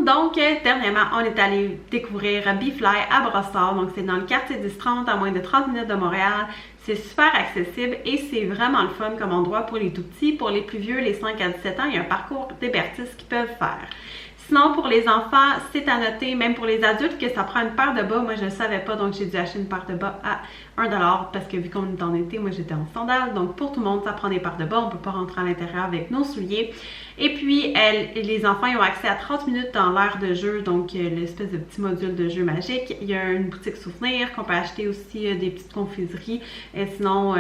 Donc, dernièrement, on est allé découvrir Bee-Fly à Brossard. Donc, c'est dans le quartier 10-30, à moins de 30 minutes de Montréal. C'est super accessible et c'est vraiment le fun comme endroit pour les tout-petits. Pour les plus vieux, les 5 à 17 ans, il y a un parcours d'hébertisme qu'ils peuvent faire. Sinon, pour les enfants, c'est à noter, même pour les adultes, que ça prend une paire de bas. Moi, je ne savais pas, donc j'ai dû acheter une paire de bas à 1$ parce que vu qu'on est en été, moi j'étais en sandales. Donc pour tout le monde, ça prend des paires de bas. On ne peut pas rentrer à l'intérieur avec nos souliers. Et puis, les enfants ils ont accès à 30 minutes dans l'aire de jeu, donc l'espèce de petit module de jeu magique. Il y a une boutique souvenir qu'on peut acheter aussi des petites confiseries. Sinon,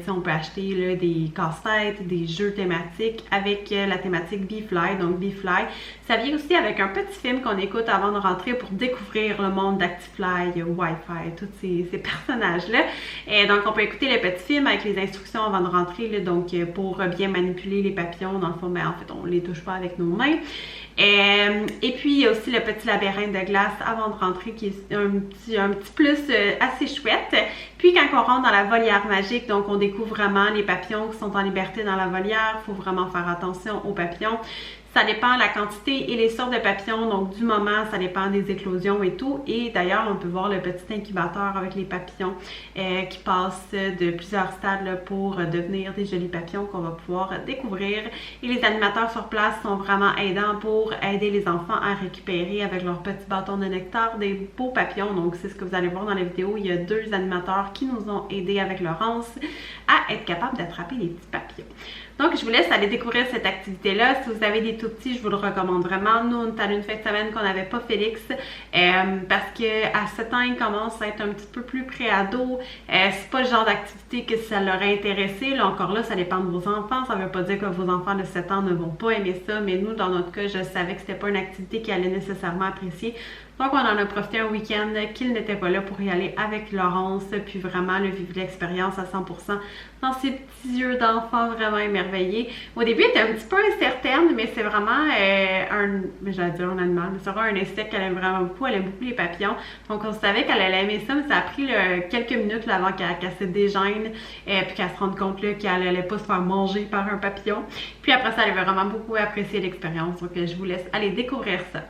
on peut acheter là, des casse-têtes, des jeux thématiques avec la thématique Bee-Fly. Donc Bee-Fly, ça vient aussi avec un petit film qu'on écoute avant de rentrer pour découvrir le monde d'Actifly, Wi-Fi, tous ces personnages-là. Donc, on peut écouter le petit film avec les instructions avant de rentrer, là, donc pour bien manipuler les papillons. Dans le fond, en fait, on les touche pas avec nos mains. Et puis, il y a aussi le petit labyrinthe de glace avant de rentrer qui est un petit plus assez chouette. Puis, quand on rentre dans la volière magique, donc on découvre vraiment les papillons qui sont en liberté dans la volière. Il faut vraiment faire attention aux papillons. Ça dépend de la quantité et les sortes de papillons, donc du moment, ça dépend des éclosions et tout. Et d'ailleurs, on peut voir le petit incubateur avec les papillons qui passent de plusieurs stades là, pour devenir des jolis papillons qu'on va pouvoir découvrir. Et les animateurs sur place sont vraiment aidants pour aider les enfants à récupérer avec leur petit bâton de nectar des beaux papillons. Donc c'est ce que vous allez voir dans la vidéo. Il y a 2 animateurs qui nous ont aidés avec Laurence à être capable d'attraper les petits papillons. Donc, je vous laisse aller découvrir cette activité-là. Si vous avez des tout-petits, je vous le recommande vraiment. Nous, on est allé une fin de semaine qu'on n'avait pas Félix parce qu'à 7 ans, il commence à être un petit peu plus pré-ado. C'est pas le genre d'activité que ça l'aurait intéressé. Là, encore là, ça dépend de vos enfants. Ça ne veut pas dire que vos enfants de 7 ans ne vont pas aimer ça. Mais nous, dans notre cas, je savais que c'était pas une activité qu'il allait nécessairement apprécier. Donc, on en a profité un week-end qu'il n'était pas là pour y aller avec Laurence, puis vraiment le vivre l'expérience à 100% dans ses petits yeux d'enfant vraiment émerveillés. Au début, elle était un petit peu incertaine, mais c'est vraiment j'allais dire un animal, mais c'est vraiment un insecte qu'elle aime vraiment beaucoup. Elle aime beaucoup les papillons. Donc, on savait qu'elle allait aimer ça, mais ça a pris quelques minutes là, avant qu'elle se dégêne, puis qu'elle se rende compte qu'elle n'allait pas se faire manger par un papillon. Puis après ça, elle avait vraiment beaucoup apprécié l'expérience. Donc, je vous laisse aller découvrir ça.